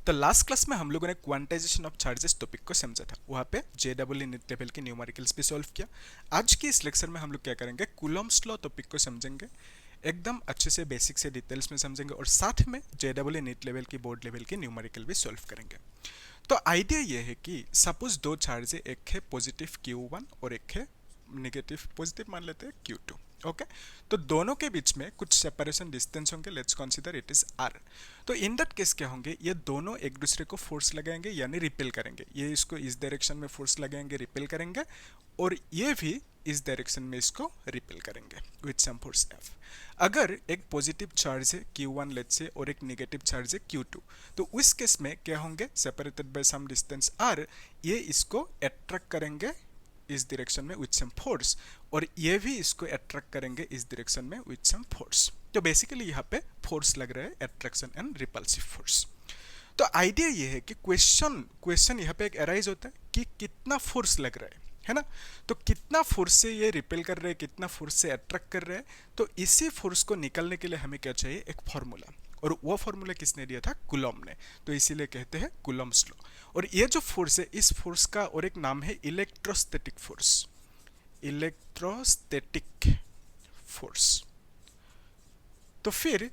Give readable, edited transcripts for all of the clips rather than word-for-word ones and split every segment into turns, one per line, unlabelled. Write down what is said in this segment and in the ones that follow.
तो last class में हम लोगों ने क्वांटाइजेशन ऑफ चार्जेस टॉपिक को समझा था, वहाँ पे जेडब्ल्यू नीट लेवल के न्यूमेरिकल्स भी सॉल्व किया। आज की इस लेक्चर में हम लोग क्या करेंगे, कूलम्ब्स लॉ टॉपिक को समझेंगे, एकदम अच्छे से बेसिक से डिटेल्स में समझेंगे और साथ में जेडब्ल्यू नीट लेवल की बोर्ड लेवल के न्यूमेरिकल भी सॉल्व करेंगे। तो आइडिया ये है कि सपोज दो चार्ज है, एक है पॉजिटिव Q1 और एक है नेगेटिव पॉजिटिव मान लेते हैं Q2। ओके, तो दोनों के बीच में कुछ सेपरेशन डिस्टेंस होंगे, let's consider it is R। तो इन दैट केस क्या होंगे, ये दोनों एक दूसरे को फोर्स लगाएंगे यानी रिपेल करेंगे, ये इसको इस डायरेक्शन में फोर्स लगाएंगे, रिपेल करेंगे, और ये भी इस डायरेक्शन में इसको रिपेल करेंगे विथ सम फोर्स F। अगर एक पॉजिटिव चार्ज है Q1 लेट्स से और एक नेगेटिव चार्ज है Q2, तो उस केस में क्या होंगे, separated by some distance R, ये इसको अट्रैक्ट करेंगे इस डायरेक्शन में विथ सम फोर्स, और ये भी इसको अट्रैक्ट करेंगे इस डायरेक्शन में विथ सम फोर्स। तो बेसिकली यहाँ पे फोर्स लग रहा है, अट्रैक्शन एंड रिपल्सिव फोर्स। तो आइडिया ये है कि क्वेश्चन यहाँ पे एक अराइज होता है कि कितना फोर्स लग रहा है ना। तो कितना फोर्स से ये रिपेल कर रहे हैं, कितना फोर्स से अट्रैक्ट कर रहे हैं, तो इसी फोर्स को निकालने के लिए हमें क्या चाहिए, एक फॉर्मूला। और वो फॉर्मूला किसने दिया था, कूलम्ब ने, तो इसीलिए कहते हैं कूलम्ब्स लॉ। और ये जो फोर्स है, इस फोर्स का और एक नाम है इलेक्ट्रोस्टैटिक फोर्स, इलेक्ट्रोस्टैटिक फोर्स। तो फिर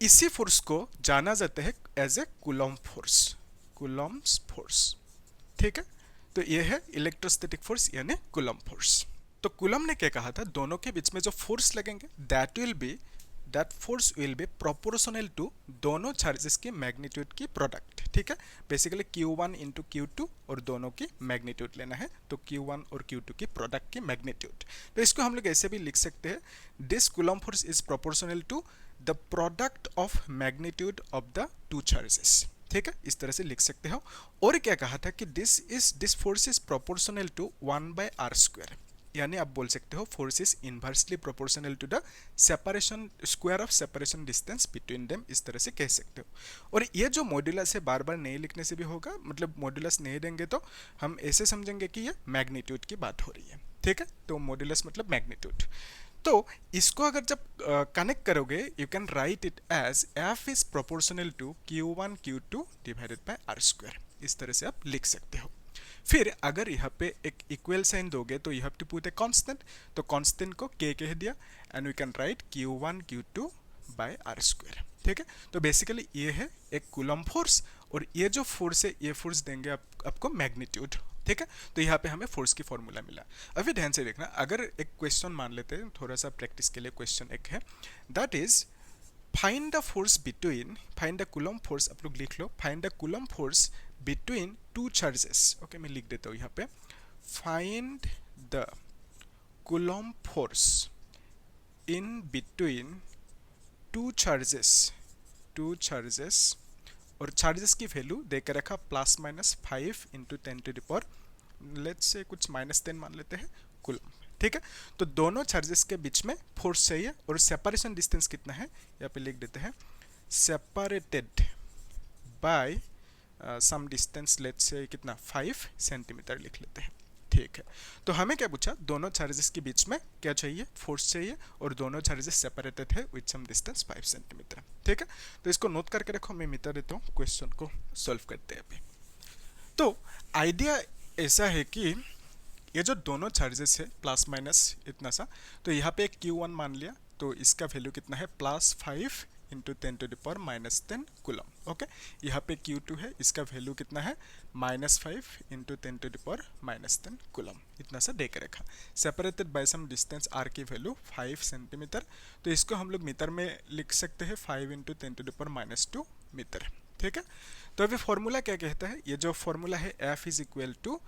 इसी फोर्स को जाना जाता है as a Coulomb force, Coulomb's force. ठीक है, तो ये है इलेक्ट्रोस्टैटिक फोर्स यानी कूलम्ब फोर्स। तो कूलम्ब ने क्या कहा था, दोनों के बीच में जो फोर्स लगेंगे that force will be proportional to दोनों चार्जेस की मैग्नीट्यूड की प्रोडक्ट। ठीक है, बेसिकली Q1 इंटू Q2 और दोनों की मैग्नीट्यूड लेना है, तो Q1 और Q2 की प्रोडक्ट की मैग्नीट्यूड। तो इसको हम लोग ऐसे भी लिख सकते हैं, this Coulomb force is proportional to the product of magnitude of the two charges. ठीक है, इस तरह से लिख सकते हो। और क्या कहा था कि this force is proportional to 1/r², यानी आप बोल सकते हो force is inversely proportional to the separation square of separation distance between them, इस तरह से कह सकते हो। और ये जो मॉड्यूलस है बार बार नहीं लिखने से भी होगा, मतलब मॉड्यूलस नहीं देंगे तो हम ऐसे समझेंगे कि ये मैग्नीट्यूड की बात हो रही है। ठीक है, तो मॉड्यूलस मतलब मैग्नीट्यूड। तो इसको अगर जब कनेक्ट करोगे, you can write it as F is proportional to Q1 Q2 divided by R², इस तरह से आप लिख सकते हो। फिर अगर यहाँ पे एक इक्वल साइन दोगे तो you have to put a constant, तो कांस्टेंट को K कह दिया and we can write Q1 Q2 by R²। ठीक है, तो बेसिकली ये है एक कूलम्ब फोर्स, और ये जो फोर्स है ये फोर्स देंगे आपको मैग्नीट्यूड। ठीक है, तो यहाँ पे हमें फोर्स की फॉर्मूला मिला। अभी ध्यान से देखना, अगर एक क्वेश्चन मान लेते हैं, थोड़ा सा प्रैक्टिस के लिए क्वेश्चन एक है, that is find the force between, find the Coulomb force, आप लोग लिख लो, find the Coulomb force between two charges. Okay, मैं लिख देता हूँ यहाँ पे, find the Coulomb force in between two charges, और चार्जेस की वैल्यू देकर रखा ±5 इंटू 10⁻, लेट्स से कुछ -10 मान लेते हैं कूलम्ब। ठीक है, तो दोनों चार्जेस के बीच में फोर्स चाहिए, और सेपरेशन डिस्टेंस कितना है, यहाँ पे लिख देते हैं separated by some distance, let's say कितना 5 सेंटीमीटर लिख लेते हैं। ठीक है, तो हमें क्या पूछा, दोनों चार्जेस के बीच में क्या चाहिए, फोर्स चाहिए, और दोनों चार्जेस सेपरेटेड है विथ सम डिस्टेंस 5 सेंटीमीटर। ठीक है, तो इसको नोट करके रखो, मैं मिटा देता हूँ, क्वेश्चन को सॉल्व करते हैं अभी। तो आइडिया ऐसा है कि ये जो दोनों चार्जेस है प्लस माइनस इतना सा, तो यहाँ पे एक Q1 मान लिया, तो इसका वैल्यू कितना है +5 इंटू 10⁻⁻10 कूलम्ब। ओके, यहाँ पे Q2 है, इसका वैल्यू कितना है -5 इंटू 10⁻⁻10 कूलम्ब, इतना सा दे के रखा। Separated by some distance R की वैल्यू 5 सेंटीमीटर, तो इसको हम लोग मीटर में लिख सकते हैं 5 इंटू 10⁻⁻2 मीटर। ठीक है, तो अभी फॉर्मूला क्या कहता है, ये जो फॉर्मूला है F is equal to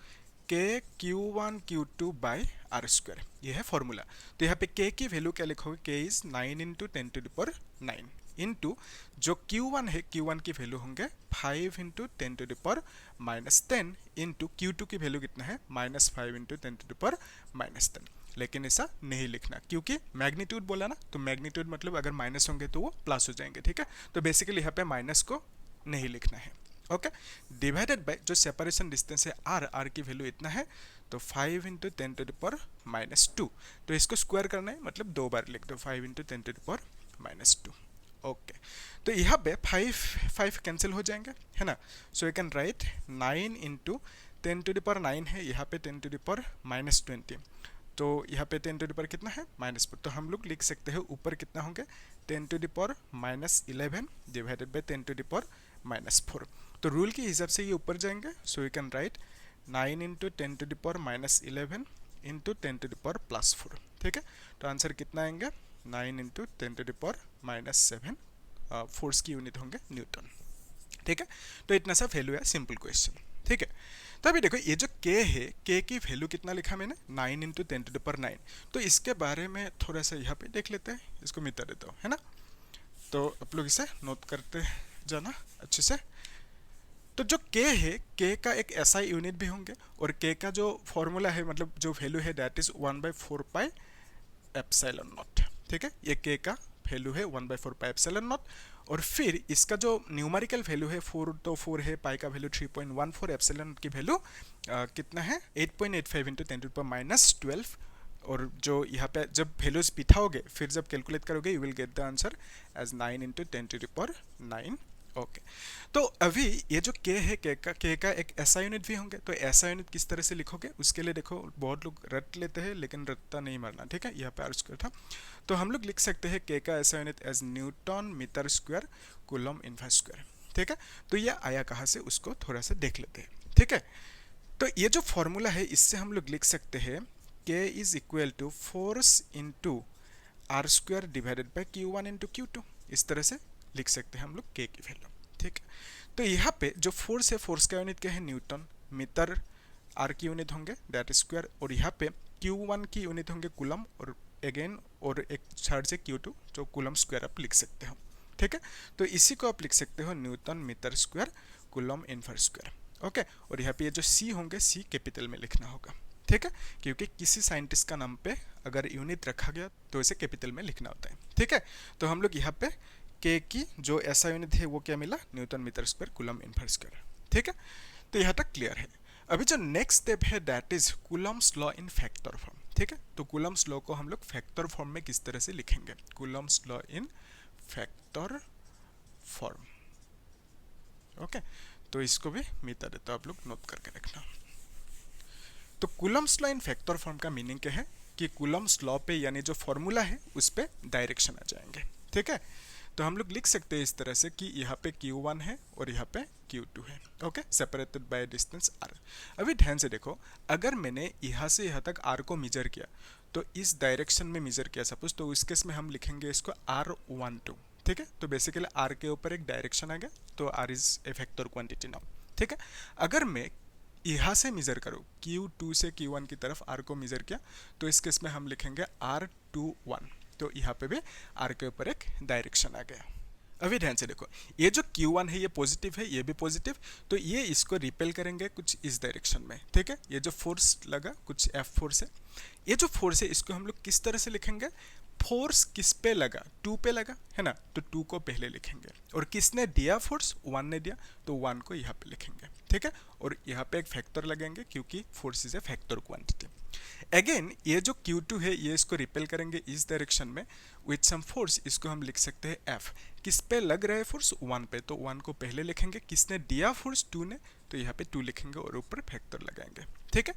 K Q1 Q2 by R², ये है फॉर्मूला। तो यहाँ पे K की वैल्यू क्या लिखोगे, K इज 9 इंटू 10⁻9 इंटू जो Q1 है, Q1 की वैल्यू होंगे 5 इंटू 10⁻10 इंटू Q2 की वैल्यू कितना है -5 इंटू 10⁻10। लेकिन ऐसा नहीं लिखना, क्योंकि मैग्नीट्यूड बोला ना, तो मैग्नीट्यूड मतलब अगर माइनस होंगे तो वो प्लस हो जाएंगे। ठीक है, तो बेसिकली यहाँ पे माइनस को नहीं लिखना है। ओके, डिवाइडेड बाय जो सेपरेशन डिस्टेंस है R की वैल्यू इतना है, तो 5 इंटू 10⁻², तो इसको स्क्वायर करना है, मतलब 2 बार लिख दो, 5 इंटू 10⁻²। ओके, तो यहाँ पे 5 कैंसिल हो जाएंगे, है ना। सो यू कैन राइट 9 इंटू 10⁻9 है, यहाँ पे 10⁻20, तो यहाँ पे 10 कितना है -4, तो हम लोग लिख सकते हैं ऊपर कितना होंगे 10⁻11 डिवाइडेड बाई 10⁻4। तो रूल के हिसाब से ये ऊपर जाएंगे, सो you can right 9 into 10⁻11 into 10⁻+4, ठीक है। तो आंसर कितना आएंगे 9 इंटू 10⁻7, फोर्स की यूनिट होंगे न्यूटन, ठीक है। तो इतना सा वैल्यू है, सिंपल क्वेश्चन, ठीक है। तो अभी देखो ये जो k है, k की वैल्यू कितना लिखा मैंने 9 इंटू 10⁻9, तो इसके बारे में थोड़ा सा यहाँ पे देख लेते हैं, इसको मिटा देता हूँ, है ना। तो आप लोग इसे नोट करते जाना अच्छे से। तो जो k है, k का एक SI यूनिट भी होंगे, और k का जो फॉर्मूला है, मतलब जो वैल्यू है that is 1/4 pi epsilon not, ठीक है। ये k का वैल्यू है 1/4 पाई एप्सिलॉन नॉट, और फिर इसका जो न्यूमेरिकल वैल्यू है 4, तो 4 है, पाई का वैल्यू 3.14, एप्सिलॉन की वैल्यू कितना है 8.85 इंटू 10⁻12, और जो यहाँ पे जब वैल्यूज बिठाओगे फिर जब कैलकुलेट करोगे you will get the answer as 9 into 10⁻9, okay. तो अभी ये जो k है, k का एक ऐसा यूनिट भी होंगे, तो ऐसा यूनिट किस तरह से लिखोगे उसके लिए देखो बहुत लोग रट लेते हैं, लेकिन रट्टा नहीं मारना, ठीक है। यहाँ पे r² था, तो हम लोग लिख सकते हैं k का ऐसा unit as newton metre square coulomb inverse square, ठीक है। तो ये आया कहाँ से उसको थोड़ा सा देख लेते हैं, ठीक है। तो ये जो फॉर्मूला है इससे हम लोग लिख सकते हैं k is equal to force into r² divided by Q1 into Q2, इस तरह से लिख सकते हैं हम लोग k की वैल्यू, ठीक है। तो यहाँ पे जो फोर्स है, फोर्स का यूनिट क्या है न्यूटन, मीटर r की यूनिट होंगे दैट स्क्वायर, और यहाँ पे Q1 की यूनिट होंगे कूलम, और अगेन और एक साइड से Q2 जो कूलम स्क्वायर आप लिख सकते हो, ठीक है। तो इसी को आप लिख सकते हो newton metre square coulomb inverse square, okay. और यहाँ पे ये जो C होंगे, C कैपिटल में लिखना होगा, ठीक है, क्योंकि किसी साइंटिस्ट का नाम पे अगर यूनिट रखा गया तो इसे कैपिटल में लिखना होता है, ठीक है। तो हम लोग यहाँ पे k की जो ऐसा यूनिट है वो क्या मिला newton metre square coulomb inverse square, ठीक है। तो यहाँ तक क्लियर है। अभी जो नेक्स्ट स्टेप है that is Coulomb's law in factor form, ठीक है। तो कूलम्स लॉ को हम लोग फैक्टर फॉर्म में किस तरह से लिखेंगे, Coulomb's law in factor form, okay. तो इसको भी मिटा देता हूं, आप लोग नोट करके रखना। तो Coulomb's law in factor form का मीनिंग क्या है कि कूलम्स लॉ पे यानी जो फॉर्मूला है उस पे डायरेक्शन आ जाएंगे, ठीक है। तो हम लोग लिख सकते हैं इस तरह से कि यहाँ पे Q1 है और यहाँ पे Q2 है, okay, separated by distance r। अभी ध्यान से देखो, अगर मैंने यहाँ से यहाँ तक r को मेजर किया, तो इस डायरेक्शन में मेजर किया सपोज, तो इस केस में हम लिखेंगे इसको R12, ठीक है। तो बेसिकली r के ऊपर एक डायरेक्शन आ गया, तो r is A vector quantity now, ठीक है। अगर मैं यहाँ से मेजर करूँ Q2 से Q1 की तरफ r को मेजर किया, तो इस केस में हम लिखेंगे R21, तो यहाँ पे भी r के ऊपर एक डायरेक्शन आ गया। अभी ध्यान से देखो, ये जो Q1 है ये पॉजिटिव है, ये भी पॉजिटिव, तो ये इसको रिपेल करेंगे कुछ इस डायरेक्शन में, ठीक है। ये जो फोर्स लगा कुछ F फोर्स है, ये जो फोर्स है इसको हम लोग किस तरह से लिखेंगे, फोर्स किस पे लगा 2 पे लगा, है ना, तो 2 को पहले लिखेंगे, और किसने दिया फोर्स 1 ने दिया, तो 1 को यहाँ पे लिखेंगे, ठीक है। और यहाँ पे एक फैक्टर लगेंगे क्योंकि force is a factor quantity. Again ये जो Q2 है ये इसको रिपेल करेंगे इस डायरेक्शन में विथ सम फोर्स, इसको हम लिख सकते हैं F। किस पे लग रहा है फोर्स 1 पे, तो 1 को पहले लिखेंगे, किसने दिया फोर्स 2 ने, तो यहाँ पे 2 लिखेंगे और ऊपर फैक्टर लगाएंगे, ठीक है।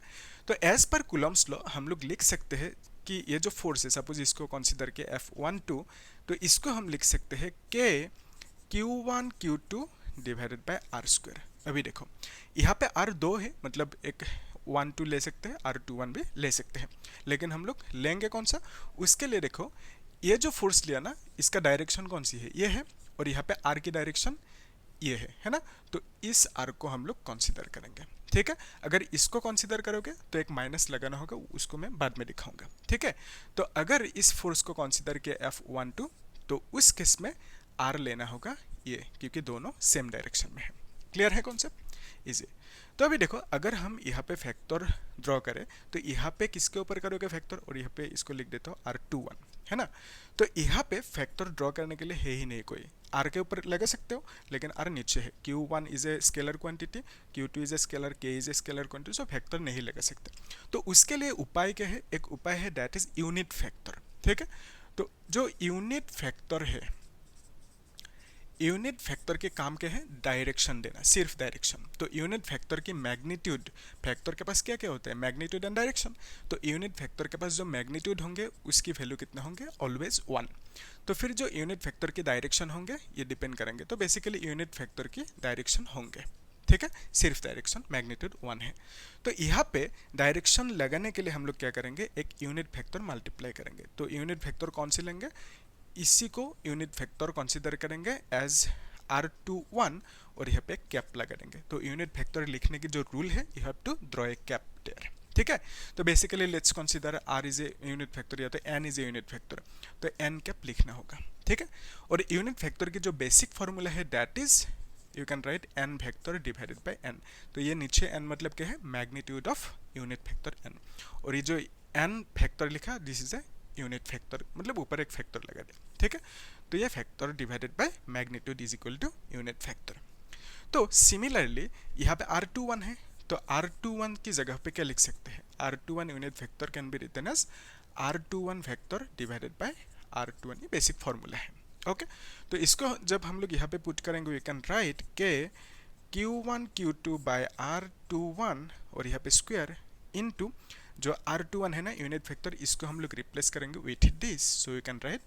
तो एज पर कूलम्स लॉ हम लोग लिख सकते हैं कि ये जो फोर्स है सपोज इसको कंसीडर किया F12, तो इसको हम लिख सकते हैं K Q1 Q2 divided by r²। अभी देखो यहाँ पे R2 है, मतलब एक 1 2 ले सकते हैं, R21 भी ले सकते हैं, लेकिन हम लोग लेंगे कौन सा, उसके लिए देखो ये जो फोर्स लिया ना इसका डायरेक्शन कौन सी है, ये है, और यहाँ पे r की डायरेक्शन ये है ना, तो इस r को हम लोग कंसीडर करेंगे, ठीक है। अगर इसको कंसीडर करोगे तो एक माइनस लगाना होगा, उसको मैं बाद में दिखाऊंगा, ठीक है। तो अगर इस फोर्स को कंसीडर किया F12, तो उस केस में r लेना होगा ये, क्योंकि दोनों सेम डायरेक्शन में है। क्लियर है कॉन्सेप्ट, इजी। तो अभी देखो अगर हम यहाँ पे फैक्टर ड्रॉ करें, तो यहाँ पे किसके ऊपर करोगे फैक्टर, और यहाँ पे इसको लिख देता हूँ R21, है ना। तो यहाँ पे फैक्टर ड्रॉ करने के लिए है ही नहीं कोई, r के ऊपर लगा सकते हो, लेकिन r नीचे है, Q1 is a scalar quantity, Q2 is a scalar, K is a scalar quantity, so factor नहीं लगा सकते। तो उसके लिए उपाय क्या है, एक उपाय है दैट इज यूनिट फैक्टर, ठीक है। तो जो यूनिट फैक्टर है यूनिट फैक्टर के काम क्या है, डायरेक्शन देना, सिर्फ डायरेक्शन। तो यूनिट फैक्टर की मैग्नीट्यूड, फैक्टर के पास क्या क्या होता है, मैग्नीट्यूड एंड डायरेक्शन। तो यूनिट फैक्टर के पास जो मैग्नीट्यूड होंगे उसकी वैल्यू कितने होंगे, ऑलवेज 1। तो फिर जो यूनिट फैक्टर की डायरेक्शन होंगे ये डिपेंड करेंगे। तो बेसिकली यूनिट फैक्टर की डायरेक्शन होंगे, ठीक है, सिर्फ डायरेक्शन, मैग्नीट्यूड 1 है। तो यहाँ पे डायरेक्शन लगाने के लिए हम लोग क्या करेंगे, एक यूनिट फैक्टर मल्टीप्लाई करेंगे। तो यूनिट फैक्टर कौन सी लेंगे, इसी को यूनिट फैक्टर कंसीडर करेंगे एज R21 और यहाँ पे कैप लगा देंगे। तो यूनिट फैक्टर लिखने की जो रूल है, you have to draw a cap there, ठीक है। तो basically let's consider R is a unit factor या तो N is a unit factor, तो N कैप लिखना होगा, ठीक है। और यूनिट फैक्टर की जो बेसिक फॉर्मूला है that is you can write n factor divided by n। तो ये नीचे n मतलब क्या है, magnitude of unit factor n, और ये जो n फैक्टर लिखा this is a unit factor, मतलब ऊपर एक फैक्टर लगा दे, ठीक है। तो ये factor divided by magnitude is equal to unit factor. तो सिमिलरली यहाँ पे R21 है, तो R21 की जगह पे क्या लिख सकते हैं, R21 unit factor can be written as R21 factor divided by R21, ये बेसिक फॉर्मूला है, ओके। तो इसको जब हम लोग यहाँ पे पुट करेंगे वी कैन राइट के Q1 Q2 बाय R21 और यहाँ पे स्क्वायर इनटू जो R21 है ना यूनिट फैक्टर, इसको हम लोग रिप्लेस करेंगे with this, so you can write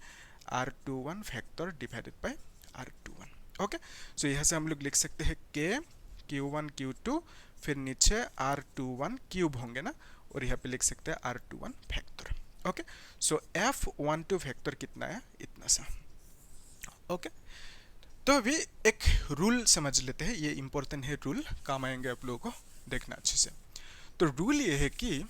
R21 factor divided by R21, okay. So यहाँ से हम लोग लिख सकते हैं के Q1 Q2 फिर नीचे R21 क्यूब होंगे ना, और यहाँ पे लिख सकते हैं R21 फैक्टर, ओके। सो F12 फैक्टर कितना है, इतना सा, ओके। तो अभी एक रूल समझ लेते हैं, ये इंपॉर्टेंट है रूल, काम आएंगे आप लोगों को, देखना अच्छे से। तो रूल ये है कि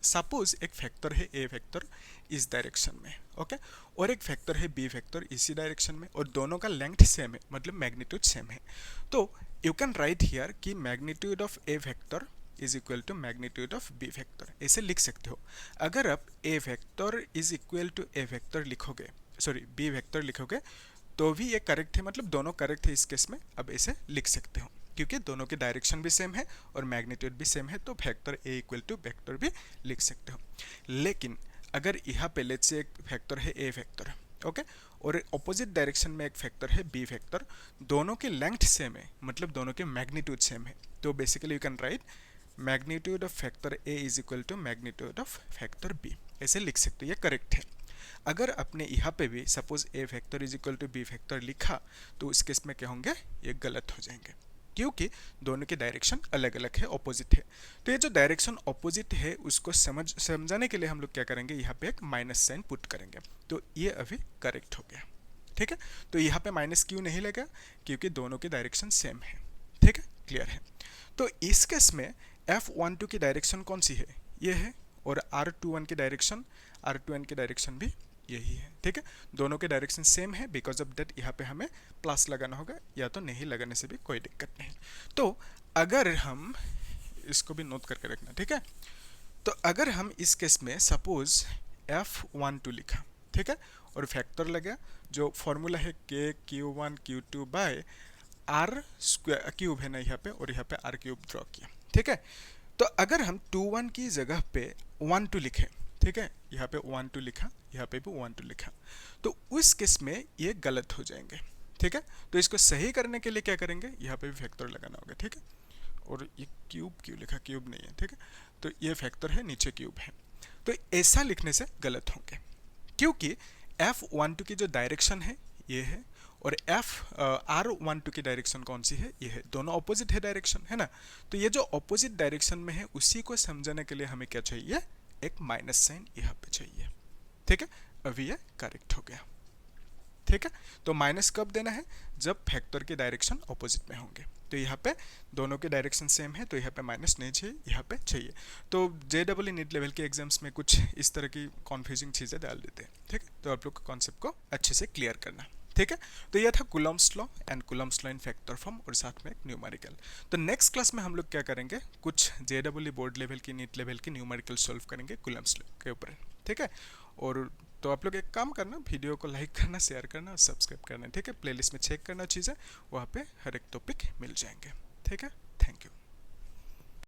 सपोज एक फैक्टर है ए फैक्टर इस डायरेक्शन में, ओके, और एक फैक्टर है बी फैक्टर इसी डायरेक्शन में, और दोनों का लेंथ सेम है, मतलब मैग्नीट्यूड सेम है। तो यू कैन राइट हियर कि magnitude of A factor is equal to magnitude of B vector, ऐसे लिख सकते हो। अगर आप A factor is equal to A vector लिखोगे, सॉरी बी फैक्टर लिखोगे, तो भी ये करेक्ट है, मतलब दोनों करेक्ट है इस केस में। अब ऐसे लिख सकते हो क्योंकि दोनों की डायरेक्शन भी सेम है और मैग्नीट्यूड भी सेम है, तो फैक्टर ए इक्वल टू फैक्टर भी लिख सकते हो। लेकिन अगर यहाँ पे लेट्स से एक फैक्टर है ए फैक्टर, ओके, और ऑपोजिट डायरेक्शन में एक फैक्टर है बी फैक्टर, दोनों की लेंथ सेम है, मतलब दोनों के मैग्नीट्यूड सेम है, तो basically you can write magnitude of factor A is equal to magnitude of factor B, ऐसे लिख सकते हो, ये करेक्ट है। अगर आपने यहाँ पे भी suppose A factor is equal to B factor लिखा, तो इस केस में क्या होंगे, ये गलत हो जाएंगे, क्योंकि दोनों की डायरेक्शन अलग अलग है, ऑपोजिट है। तो ये जो डायरेक्शन ऑपोजिट है उसको समझाने के लिए हम लोग क्या करेंगे, यहाँ पे एक माइनस साइन पुट करेंगे, तो ये अभी करेक्ट हो गया, ठीक है। तो यहाँ पे माइनस क्यों नहीं लगा, क्योंकि दोनों की डायरेक्शन सेम है, ठीक है, क्लियर है। तो इस केस में F12 की डायरेक्शन कौन सी है, ये है, और R21 की डायरेक्शन, R21 की डायरेक्शन भी यही है, ठीक है। दोनों के डायरेक्शन सेम है, बिकॉज ऑफ दैट यहाँ पे हमें प्लस लगाना होगा, या तो नहीं लगाने से भी कोई दिक्कत नहीं। तो अगर हम इसको भी नोट करके रखना, ठीक है। तो अगर हम इस केस में सपोज F12 लिखा, ठीक है, और फैक्टर लगा, जो फॉर्मूला है के Q1 Q2 bye R square cube है ना यहाँ पे, और यहाँ पे R क्यूब ड्रॉ किया, ठीक है। तो अगर हम 21 की जगह पे 12 लिखें, ठीक है, यहाँ पे 12 लिखा, यहाँ पे भी 12 लिखा, तो उस केस में ये गलत हो जाएंगे, ठीक है। तो इसको सही करने के लिए क्या करेंगे, यहाँ पे भी फैक्टर लगाना होगा, ठीक है। और ये क्यूब क्यों लिखा, क्यूब नहीं है, ठीक है। तो ये फैक्टर है, नीचे क्यूब है, तो ऐसा लिखने से गलत होंगे, क्योंकि F12 की जो डायरेक्शन है ये है, और R12 की डायरेक्शन कौन सी है, ये है, दोनों ऑपोजिट है डायरेक्शन, है ना। तो ये जो ऑपोजिट डायरेक्शन में है उसी को समझाने के लिए हमें क्या चाहिए, एक माइनस साइन यहाँ पे चाहिए, ठीक है। अभी ये करेक्ट हो गया, ठीक है। तो माइनस कब देना है, जब फैक्टर की डायरेक्शन ऑपोजिट में होंगे। तो यहाँ पे दोनों के डायरेक्शन सेम है, तो यहाँ पे माइनस नहीं चाहिए, यहाँ पे चाहिए। तो JEE नीट लेवल के एग्जाम्स में कुछ इस तरह की कॉन्फ्यूजिंग चीज़ें डाल देते हैं, ठीक है। तो आप लोग कॉन्सेप्ट को अच्छे से क्लियर करना, ठीक है। तो यह था Coulomb's law and Coulomb's law in factor form, और साथ में एक न्यूमेरिकल। तो नेक्स्ट क्लास में हम लोग क्या करेंगे, कुछ JEE बोर्ड लेवल की, नीट लेवल की न्यूमेरिकल सॉल्व करेंगे कूलम्ब्स लॉ के ऊपर, ठीक है। और तो आप लोग एक काम करना, वीडियो को लाइक करना, शेयर करना और सब्सक्राइब करना, ठीक है। प्लेलिस्ट में चेक करना चीज़ें, वहाँ पे हर एक टॉपिक मिल जाएंगे, ठीक है। Thank you.